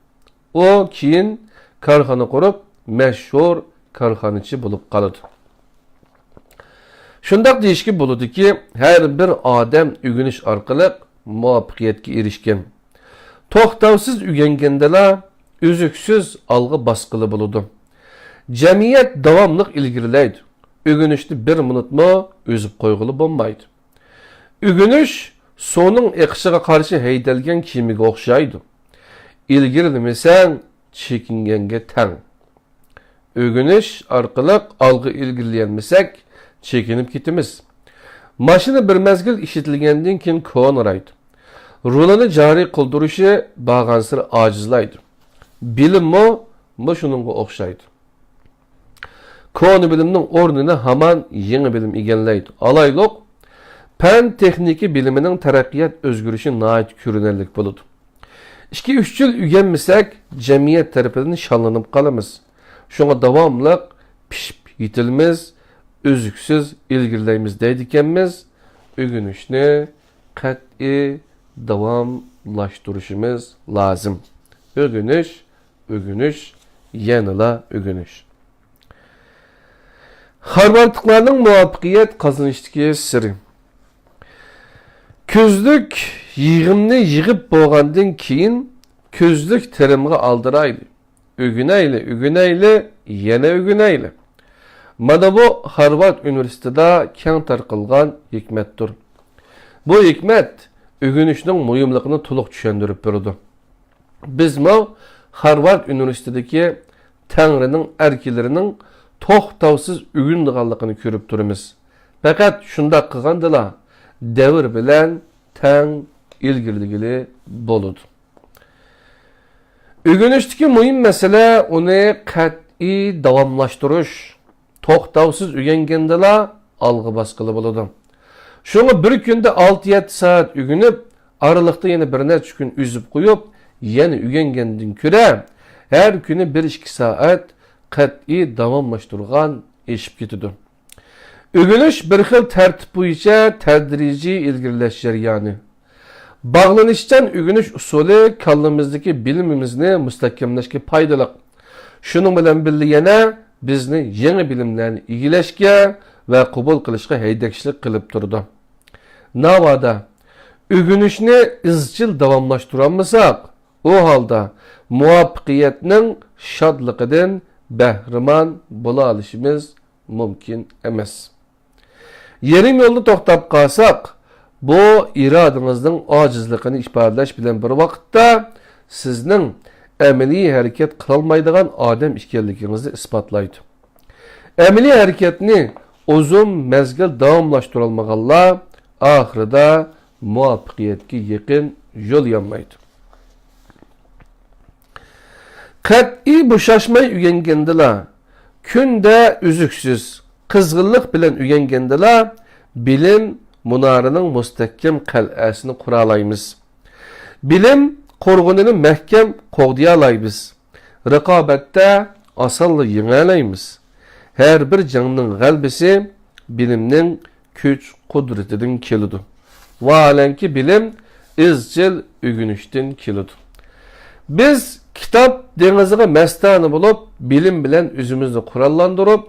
O keyin korxona qurib, mashhur korxonachi bo'lib qoldi. Shundoq deyishga bo'ladiki, har bir odam o'g'inish orqali muvaffaqiyatga erishgan. To'xtovsiz o'rgangandalar uzluksiz olg'a bosqili bo'ladi. Jamiyat davomli ilgarilaydi. O'rganishni 1 minutmi o'zib qo'yg'ili bo'lmaydi. O'rganish suvning eqishiga qarshi haydalgan kiyimiga o'xshaydi. Ilgarilamasang chekinganga tang. O'rganish orqali olg'a ilgarilanmasak chekinib ketamiz. Mashina bir mezgil ishitilgandan keyin ko'nraydi. Rulini joriy qildirishi bag'ansir ojizlaydi. Bilimmi shuningga o'xshaydi. Koni bilimning o'rnini hamon yangi bilim egallaydi. Alayliq fan texniki bilimining taraqqiyot o'zgarishi nihoyat ko'rinarli bo'ladi. 2-3 yil o'rganmasak, jamiyat tarafidan shonlanib qolamiz. Shunga davomli pishib yetilmiz, o'ziksiz ilgirlaymiz deydi ekanmiz. O'rganishni qat'iy davomlashtirishimiz lozim. Ögünüş, ögünüş, yanıla ögünüş. Harmantıklarının muvaffakiyet kazanıştaki sırrı. Közlük yığımını yığıp boğandın keyin közlük terimge aldıraylı. Ügüneyle, yine ügüneyle. Mana bu Harvard Üniversitede keng tarqılgan hikmettir. Bu hikmet ügünüşnün muhimliğini tuluq düşendirip berdi. Biz mu Harvard Üniversitedeki Tanrı'nın erkilerinin toxtavsız ügündiganligini körüp turumuz. Fakat şunda qılgandila devir bilen teng ilgirligili boludu. Ügünüşteki muhim mesele onu qat'i davamlaştırış. Toxtavsız ügengendila algı baskılı boludu. Şunu bir günde 6-7 saat ügünüp, aralıkta yine bir neçe gün üzüp koyup, yeni ügengendin küre, her günü 1-2 saat qat'i davamlaştırgan eşip getidu. Ügünüş bir xil tertip boyunca tedrici ilgirleşir yani. Bağlanıştan ügünüş usulü kallımızdaki bilimimizni müstakimleşki paydalık. Şunun bilen birli yana bizni yeni bilimlerini iyileşke ve kubul kılışka heydekşilik kılıp durdu. Navada ügünüşni izcil davamlaştıramısak, o halda muvaffakiyetinin şadlıkıdan behriman bula alışımız mümkün emas. Yerim yolda toxtab qalsak, bu iradınızın acizliğini ifadeleş bilen bir vakitte siznin emeli hareket kılmaydıgan adam işkelliğinizi ispatlaydı. Emeli hareketini uzun mezgil davamlaştırılmağalla ahirida muvaffakiyetki yakın yol yanmaydı. Qat'i boşaşmay ügengendila, künde üzüksüz, kızgınlık bilen ügengendila, bilim munarının müstehkem kal'asını kuralaymiz. Bilim korgununu mehkem qoğdiyalaymiz. Rıqabette asallı yığalaymiz. Her bir canının qalbisi bilimnin küç kudretidin kilidu. Valenki bilim izcil ügünüştin kilidu. Biz kitap denizine mestanı bulup bilim bilen üzümüzü kurallandırıp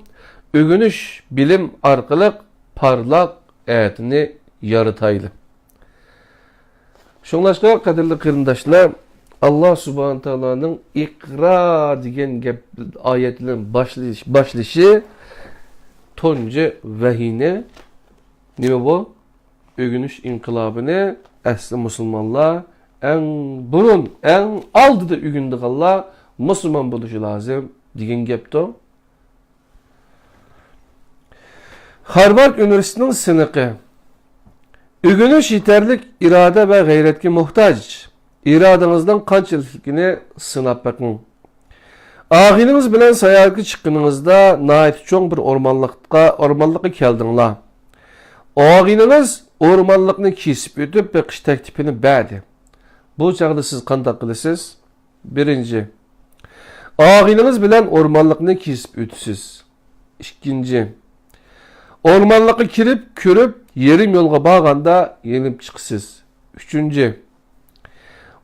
ügünüş bilim arkalık parlak ayetini yarataylı. Şunlaşka kadirli kırındaşlar, Allah Subhanahu Taala'nın ikra diyen ayetlerin başlışı toncu vehine ne bu? Ügünüş inkılabını asli Müslümanlar en burun, en aldı da ügündük Allah Müslüman buluşu lazım diyen gepti. Harvard Üniversitesi'nin sınıfı ügünüş yeterlik irade ve gayretki muhtaç. İradanızdan kançılıkını sınap bakın. Ağınız bilen sayarkı çıkınızda nait çoğun bir ormanlıkka keldinla. Ağınız ormanlıkını kesip ötüp ve kış tektipini bədi. Bu çağda siz qandak qılısınız? Birinci. Ağınız bilen ormanlıkını kesip ötüsüz. İkinci. Ormanlıkı kirip, körüp, yerim yolga bağanda yenip çıksız. Üçüncü.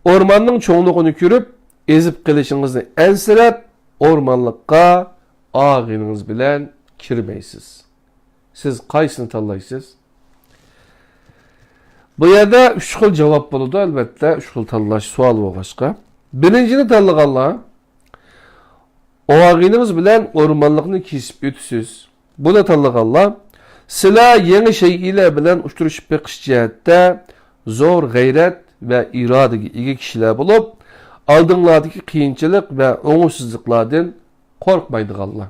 Ormanның çoğunluğunu körüp, ezip kılışınızı ensirep, ormanlıkka ağınız bilen kirmeysiz. Siz kaysını tallaysınız? Bu yerde 3 xil cevap buludu elbette. 3 xil tallaş sual boğaşqa. Birincini tallık Allah. O ağınız bilen ormanlıkını kesip ötüsüz. Bu da tallık Allah. Sila yeni şey ile bilen uçturuş pekiş cihette zor gayret ve iradegi iki kişiler bulup aldığınlardaki kıyınçılık ve umutsuzluklardan korkmaydık Allah.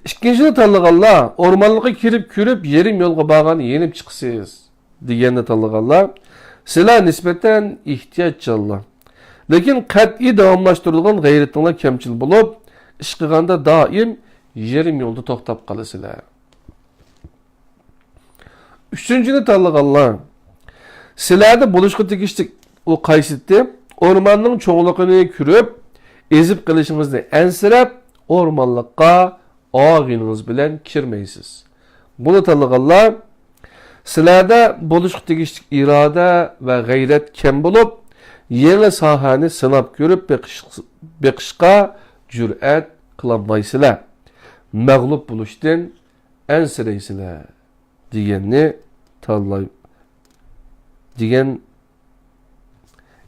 İkinci tallık Allah, ormanlığa kirip kürüp yerim yolga bağını yenip çıksınız diyende tallık Allah. Sila nispeten ihtiyaç Allah. Lekin kat'i davamlaştırılgan gayretinle kemçil bulup işkıganda daim yerim yolda toxtab kalısılar. Üçüncünü tallık Allah. Silerde buluşku tikiştik o kaysitti. Ormanның çoğunluğunu kürüp, ezip kılışınızı ensirep, ormanlıkka ağınız bilen kirmeysiz. Bunu tallık Allah. Silerde buluşku tikiştik irade ve gayret kem bulup, yeni sahani sınap görüp bekışqa cüret kılanmaysılar. Məğlub buluşdan ensireysiler diyenini tanlay. Diyen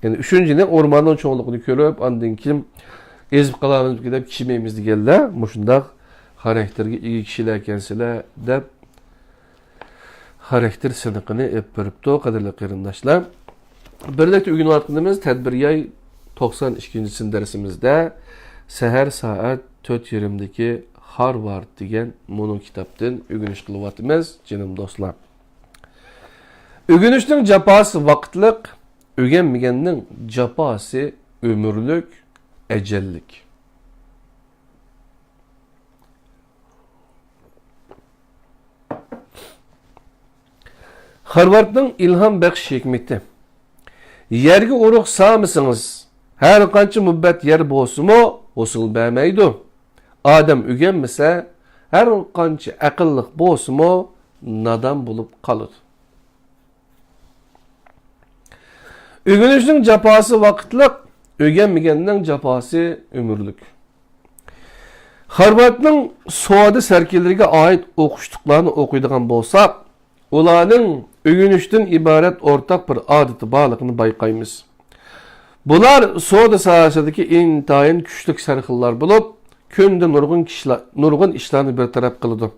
yani üçüncüne ormanın çoğunluğunu görüp andın kim ezip kalanımız gidip kişimeyimiz diyenler muşundak karakterge iyi kişiler kensiler de karakter sınıkını hep verip de o kadarla kırındaşlar. Birlikte ügün vaktimiz tedbir yay 92. dersimizde seher saat 4:20'deki Harvard degan bunun kitaptan ügünüş kılıvatımız canım dostlar. Ügünüşün japası vaqtlık, ügenmegenin japası ömürlük, ecellik. Harvard'ın ilham bəxş hikmeti. Yerge uruq sağmısınız? Her kançı mübbet yer boğsumu usul bəmeydu. Adam ügenmese her kançı akıllık boğsumu nadan bulup kalır. Ügünüşün japası vaqtlık, ügenmegenin japası ömürlük. Harvard'ın soğadı serkilerine ait okuştuklarını okuyduğun bolsak, ulanın ügünüşten ibaret ortak bir adeti bağlılığını bayqaymız. Bular soğadı sahasındaki intayın küçlük serkıllar bulup, künde nurgun işlerini bir taraf kılıdı.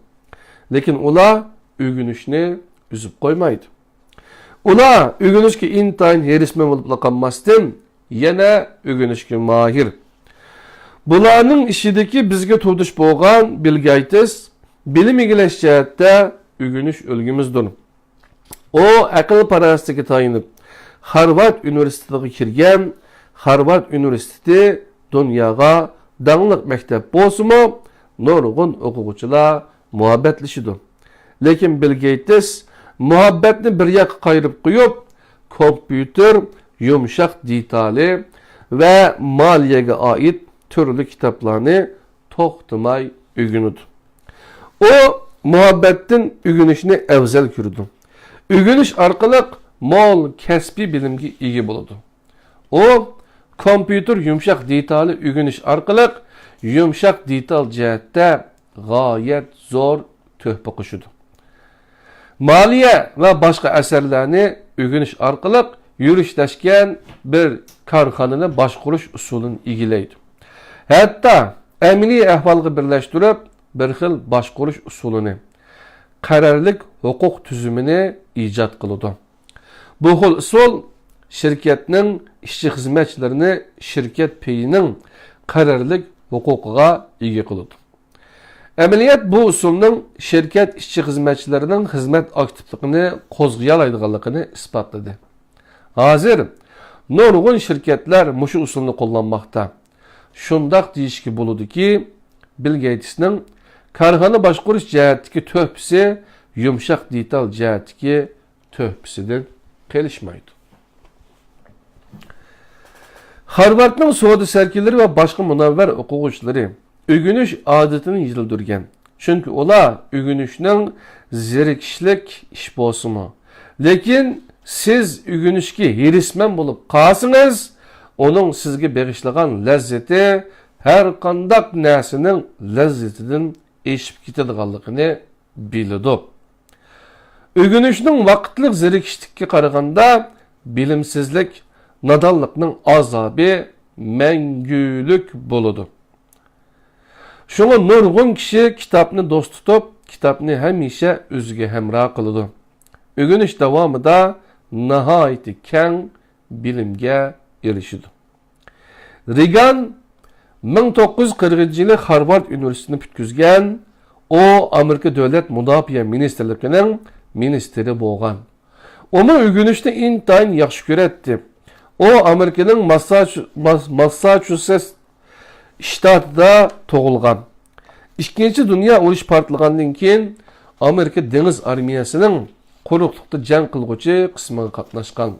Lekin ula ügünüşünü üzüp koymaydı. Ula ügünüşki intayın herismen olup lakanmastin, yine ügünüşki mahir. Bularning işideki bizge tutuş boğan Bill Gates, bilim ilgileş cihette ügünüş ölgümüzdür. O akıl parasitiki tayinip Harvard Üniversitesi'ne kirgen, Harvard Üniversitesi dünyaga dağınlık mektep bolsumu nurgun okuguçular muhabbetlişidir. Lekin Bill Gates muhabbetini bir yak kayırıp koyup, kompüter, yumuşak detali ve maliyege ait türlü kitaplarını toxtumay ügünüdü. O muhabbetin ügünüşünü evzel kürdü. Ügünüş arkalık mol kesbi bilimge iyi buludu. O kompüter yumuşak detali ügünüş arkalık yumuşak detal cihette gayet zor töhbe kuşudu. Maliye ve başka eserlerini ügünüş arkalık yürüşleşken bir karxanını başkuruş usulünü ilgileydi. Hatta emni ahvalgı birleştirip bir xil başkuruş usulünü, kararlılık hukuk tüzümünü icat kılıdı. Bu xil usul şirketinin işçi hizmetçilerini şirket peyinin kararlılık hukukuğa igi kılıdı. Ameliyat bu usulün şirket işçi hizmetçilerinin hizmet aktifliğini kozgayalaydıqanlığını ispatladı. Hazır nurgun şirketler muşu usulünü kullanmakta. Şundaq deyişki buludu ki, Bill Gates'nin karxana başquruş cəhətdiki töhpisi yumşaq detal cəhətdiki töhpisidir, qelişmaydı. Harvard'ın soğudu serkileri ve başka münavver okuğuçları ügünüş adetini yıldırgen. Çünkü ola ügünüşünün zirikişlik iş bozumu. Lekin siz ügünüşki hirismen bulup qalsınız, onun sizge begişlagan lezzeti her kandak nesinin lezzetinden eşip gitadiganligini bilidi. Ügünüşünün vaqtlik zirikişlikke qaraganda bilimsizlik, nadallıkның azabı mengülük buludu. Şuna nurgun kişi kitapını dost tutup, kitapını hemişe özge hemra kılıdı. Ügünüş davamıda nahayeti keng bilimge erişidi. Reagan 1940 yılı Harvard Üniversitesi'ni bütküzgen, o Amerika Devlet Müdafiye Ministerliğinin ministeri boğan. Onu ügünüşte intayın yaxşı göretti. O Amerika'nın Massachusetts ştatında toğulgan. İkinci Dünya Uruş partılğandan keyin Amerika Deniz Armiyasının quruqlıqda jang qılğuchi qismiga qatnaşqan.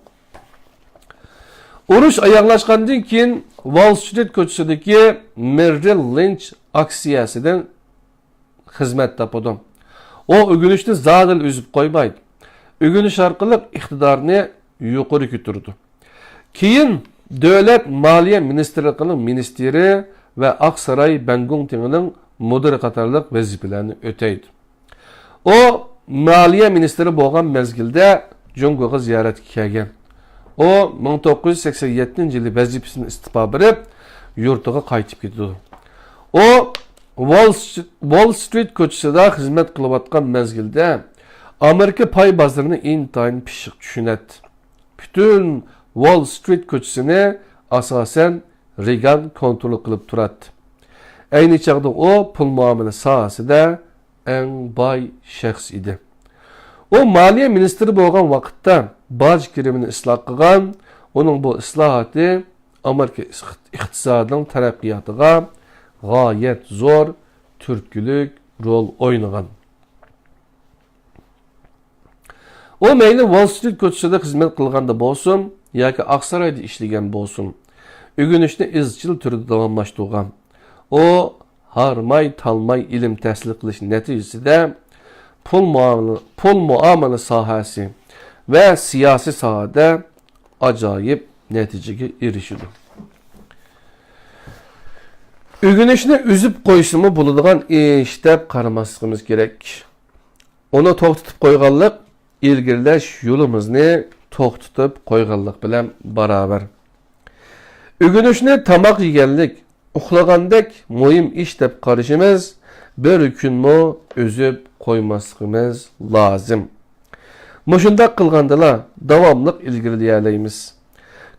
Uruş ayaqlaşqandan keyin Wall Street ko'chasidagi Merrill Lynch aksiyasidan xizmat topadi. O ügünüşni zadil üzüp qo'ymaydi. Ügünüş orqali iqtidorni yuqori ko'tardi. Keyin Devlet Maliye Ministerliğinin ministeri ve Aksaray Bengung Tingi'nin müdürü katarlık vazifelerini öteydi. O Maliye Ministeri bolgan mezgilde Jungo'ga ziyaret kelgen. O 1987 yılı vazifesini istifa berip yurtuga qaytib ketdi. O Wall Street ko'chasida xizmat qilayotgan mezgilde Amerika pay bozorini intayin pishiq tushunadi. Bütün Wall Street ko'chasini asosan Reagan kontrol qilib turadi. Ayni chaqda o pul muomala sohasida eng boy shaxs edi. O Maliye ministri bo'lgan vaqtda boj kirimini isloh qilgan, uning bu islohoti Amerika iqtisodining taraqqiyotiga g'oyat zo'r turtkilik rol o'ynagan. O mayli Wall Street ko'chasida xizmat qilganda bo'lsin yoki Oqsaroyda ishlagan bo'lsin, o'rganishni izchil turda davomlashtirgan. O harmay talmay ilm tahsil qilish natijasida pul muomala sohasi ve siyasi sahada acayip neticeге erişidi. Ögünüşünü üzüp koysumu bulunduğun iş dep qaramasligimiz gerek. Onu to'xtatib qo'yganlik ilgirlash yo'limizni to'xtatib qo'yganlik bilan barobar. Ögünüşünü tamoq yeganlik, uxlagandek muhim ish deb qarashimiz bir kunmi üzüp qo'ymasligimiz lozim. Mushundaq qilgandala davomliq ilgirlayalaymiz.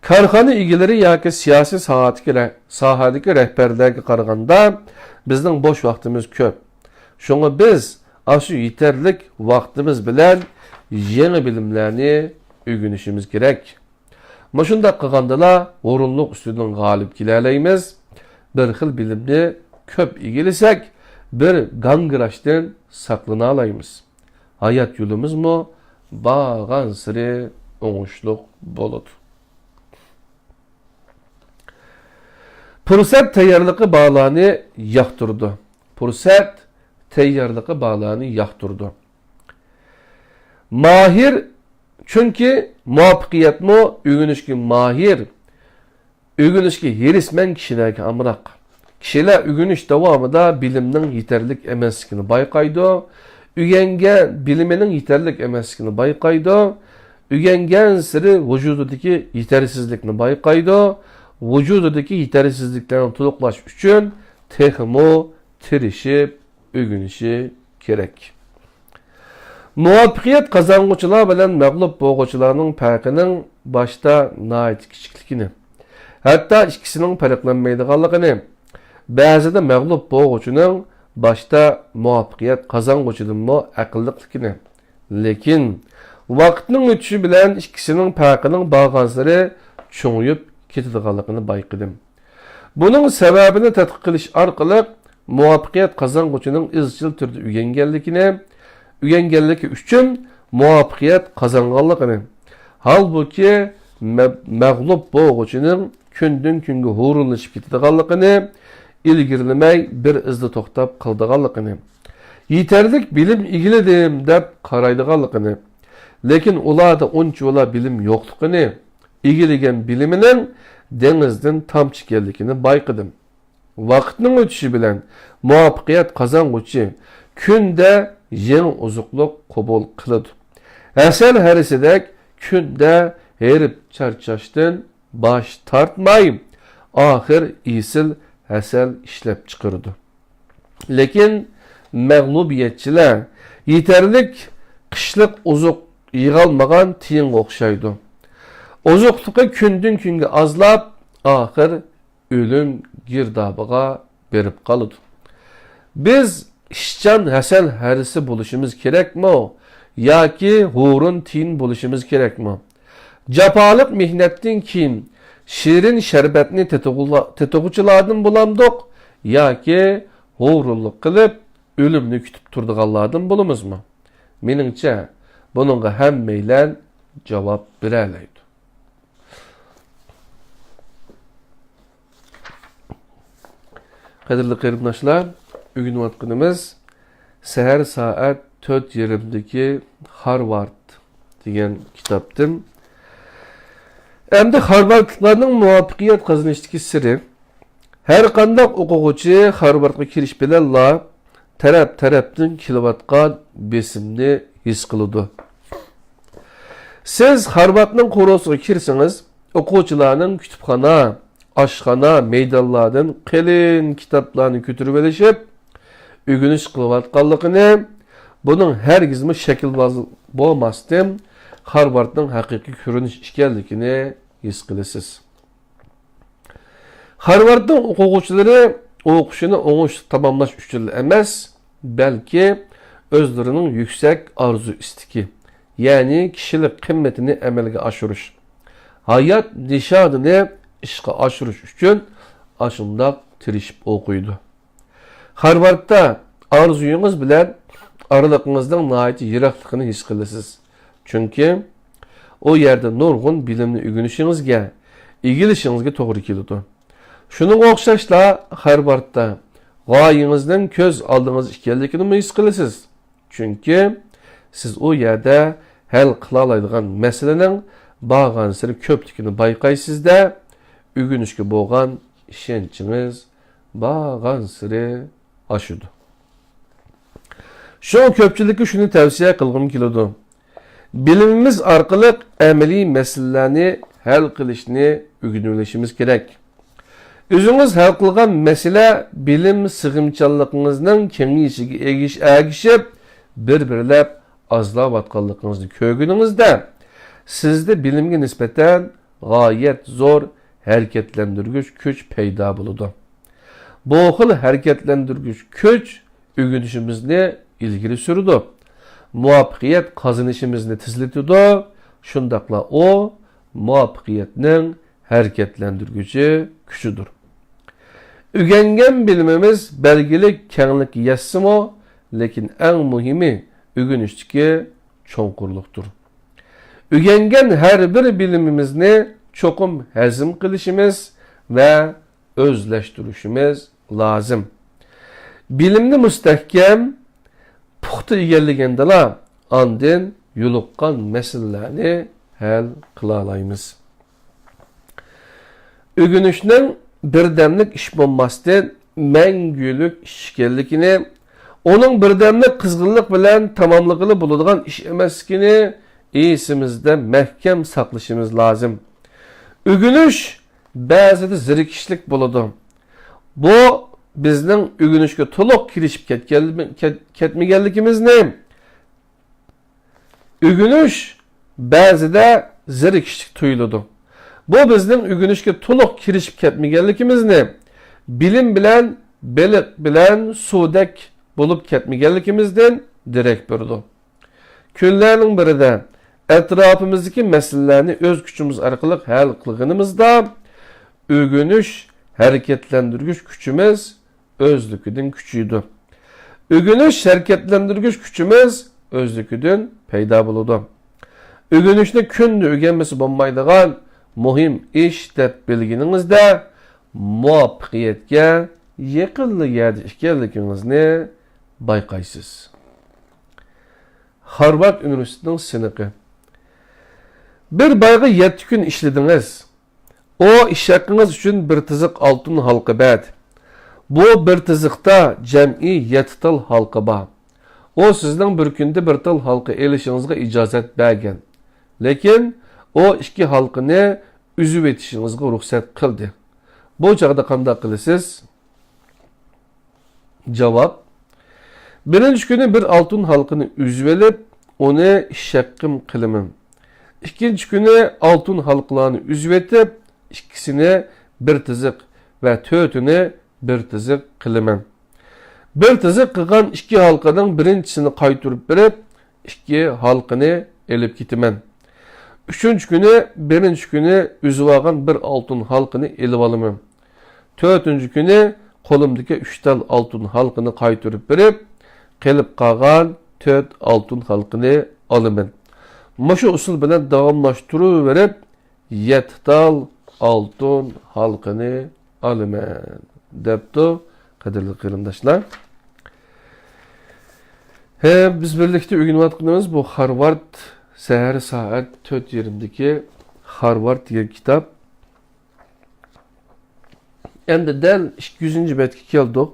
Korxona egalari yoki siyosiy sohadagi rahbarlarga qaraganda bizning bo'sh vaqtimiz ko'p. Shunga biz shu yetarlik vaqtimiz bilan yangi bilimlarni o'rganishimiz kerak. Mushundaq qilgandala o'rinliq ustidan g'olib kelalaymiz. Bir xil bilimni ko'p egilasak, bir gangrashdan saqlana olaymiz. Hayot yo'limizmi bağan siri oңuшлuk bo'ladi. Fursat tayyorligi bağlarını yoqtirdi. Fursat tayyorligi bağlarını yoqtirdi. Mahir çünkü muvaffaqiyatmi o'rganishga mahir, o'rganishga herisman kishilarga amroq. Kishilar o'rganish davomida bilimning yetarlik emasligini bayqaydi. Ügengen biliminin yeterlik emasligini bayqaydi. Ügengen siri vücududaki yetersizlikni bayqaydi. Vücududaki yetersizliklerini to'liqlash uchun texmo tirishib o'rganishi kerak. Muvaffaqiyat qozonuvchilar bilan mag'lub bo'lguvchilarning farqining boshda nihoyat kichikligini, hatto ikkisining farqlanmaydiganligini, ba'zida mag'lub bo'lguvchining başta muvaffaqiyat qozonuvchidanmi aqlliqligini, lekin vaqtning o'tishi bilan ikkisining farqining borgansari cho'ngib ketadiganligini bayqadim. Buning sababini tadqiq qilish orqali muvaffaqiyat qozonuvchining izchil turda o'rganganligi uchun muvaffaqiyat qozonganligini, holbuki mag'lub bo'lguvchining kundan kunga hurunlashib ketadiganligini ilgirlemey bir izli to'xtab qildiganligini, yetarlik bilim egiladim deb qaraydiganligini, lekin ularda uncha bilim yo'qligini, egilagan bilimining dengizdan tomchi ekanligini bayqadim. Vaqtning o'tishi bilan muvaffaqiyat qozonuvchi kunda yangi ozuqliq qabul qiladi. Asal harisidek kunda herib charchashdan bosh tortmay, oxir isil hasal ishlab chiqardi. Lekin mag'lubiyatchilar yetarlik qishliq ozuq yig'olmagan tiyinga o'xshaydi. Ozuqliqi kundan kunga azlab, oxir o'lim girdobiga berib qoladi. Biz ishchan hasal harisi bo'lishimiz kerakmi yoki hurun tiyin bo'lishimiz kerakmi? Jafolik mehnatdan keyin shirin sharbatni tetug'uchilardan bo'lamdiq yoki hurunlik qilib o'limni kutib turdiganlardan bo'lamizmi? Meningcha buningga hammanglar javob beralaydi. Qadrli qarindoshlar, o'rganayotganimiz sahar soat 4:20dagi Harvard degan kitobdan Endi Harvardlıklarning muvaffaqiyat qozonishidagi siri har qanday o'quvchi Harvardga kirish bilanla taraf-tarafdan kelayotgan besimni his qiladi. Siz Harvardning qo'rosiga kirsangiz, o'quvchilarning kutubxona, oshxona, maydonlardan qalin kitoblarni ko'tarib olishib, o'rganish qilayotganligini, buning hargizmi shaklboz bo'lmasdan Harvardning haqiqiy ko'rinish ekanligini his qilasiz. Harvardning o'quvchilari o'qishini o'ngishli tamomlash uchun emas, balki o'zlarining yuksak orzu istiki, ya'ni kishilik qimmatini amalga oshirish, hayot nishonini ishga oshirish uchun ashundoq tirishib o'qiydi. Harvardda orzuyingiz bilan oraliqingizning nihoyat yiroqligini his qilasiz. Chunki o yerda nurg'un bilimni o'rganishingizga, egilishingizga to'g'ri keladi. Shuning o'xshashla Harvardda g'oyangizning ko'z oldingiz ekanligini his qilasiz. Chunki siz o yerda hal qila oladigan masalaning borgan sari ko'pligini bayqaysizda, o'rganishga bo'lgan ishonchingiz borgan sari oshadi. Shu ko'pchilikka shuni tavsiya qilgim keladi. Bilimimiz orqali amaliy masalalarni hal qilishni o'rganishimiz kerak. O'zingiz hal qilgan masala bilim sig'imchanligingizning kengayishiga ergishib, bir-birlab ozlayotganligingizni ko'rguningizda, sizda bilimga nisbatan g'oyat zo'r harakatlantirgich kuch paydo bo'ladi. Bu xil harakatlantirgich kuch o'rganishimizni ilgari suradi. Muvaffaqiyat qozonishimizni tezlatadi. Shundaqla o muvaffaqiyatning harakatlantirguchi kuchidir. O'rgangan bilimimiz belgilik kenglik yassimo, lekin eng muhimi o'rganishdagi cho'nqurlikdir. O'rgangan har bir bilimimizni cho'qim hazm qilishimiz va o'zlashtirishimiz lozim. Bilimni mustahkam puxta egallagandala andin yo'liqqan masalalarni hal qila olamiz. O'rganishning birdamlik ish bo'lmasdan mangulik ish ekanligini, uning birdamlik qizg'inlik bilan tamomlig'ili bo'ladigan ish emasligini esimizda mahkam saqlashimiz lozim. O'rganish ba'zida zerikishlik bo'ladi. Bu bizning o'rganishga to'liq kirishib ketmaganligimizni, o'rganish ba'zida zerikishlik tuyuladi. Bu bizning o'rganishga to'liq kirishib ketmaganligimizni, bilim bilan, beliq bilan suvdek bo'lib ketmaganligimizdan derak berdi. Kunlarning birida atrofimizdagi masalalarni o'z kuchimiz orqali hal qilganimizda, o'rganish harakatlantirgich kuchimiz o'zligidan kuchaydi. O'rganish harakatlantirgich kuchimiz o'zligidan paydo bo'ladi. O'rganishni kunda o'rganmasi bo'lmaydigan muhim ish deb bilginingizda muvaffaqiyatga yaqinli yerda ekanligingizni bayqaysiz. Harvard Universitetining siniqi. Bir bayga 7 kun ishladingiz. O ish haqingiz uchun bir tiziq oltin halqa bad. Bu bir tiziqda jam'i 7 tal halqa bor. O sizning bir kunda bir tal halqa elishingizga ijozat bergan. Lekin o 2 halqini üzüb etishingizga ruxsat qildi. Bu chaqda qanday qilasiz? Javob: birinchi kuni bir oltin halqini üzüb elib, uni ish haqqim qilaman. İkinci kuni oltin halqlarni üzüb etib, ikkisini bir tiziq va to'rtini bir tiziq qilaman. Bir tiziq qilgan 2 halqaning birinchisini qaytarib berib, 2 halqini elib ketaman. Üçüncü günü, birinci günü üzüb algan bir altın halqını elib alaman. Dördüncü günü qo'limdagi 3 tal altın halqını qaytarib berib, qilib qolgan 4 altın halqını alaman. Mushu usul bilan davomlashtirib, 7 tal altın halqını alaman debdi qadrli qarindoshlar. Biz birlikte o'rganayotganimiz bu Harvard Seher saat 4:20'deki Harvard degan kitob. Endi dal 200 betga keldik.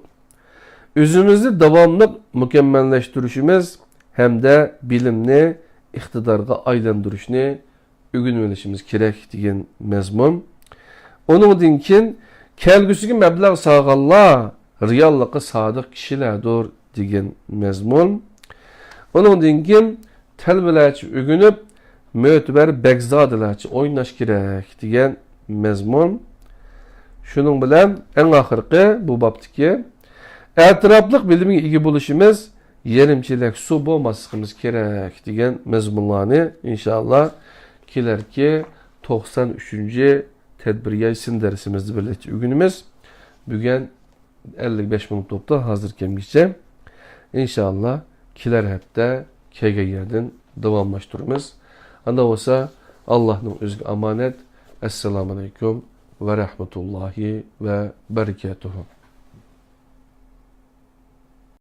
Özümüzni davamlı mükemmelleştirişimiz hamda bilimni iqtidorga aylantirishni o'rganishimiz kerak degan mazmun. Onundan keyin kelgusiga mablag' sog'anlar reallikqa sodiq kishilardir degan mazmun. Onundan keyin talbalarcha o'rganib, mo'tabar begzodilarcha o'ynash kerak degan mazmun. Shuning bilan eng oxirgi bu bobdagi atrofliq bilimga ega bo'lishimiz yerimchilik suv bo'lmasligimiz kerak degan mazmunlarni inshaalloh kelarki 93. tadbirga sin darsimizda birlikda o'rganamiz. Bugun 55 minut o'tdi hozir kelguncha. İnşallah kelar hafta kelgan yerdan davomlashtiramiz. Anda bo'lsa Allohning o'ziga omonat. Assalomu alaykum ve rahmetullahi ve berekatuhu.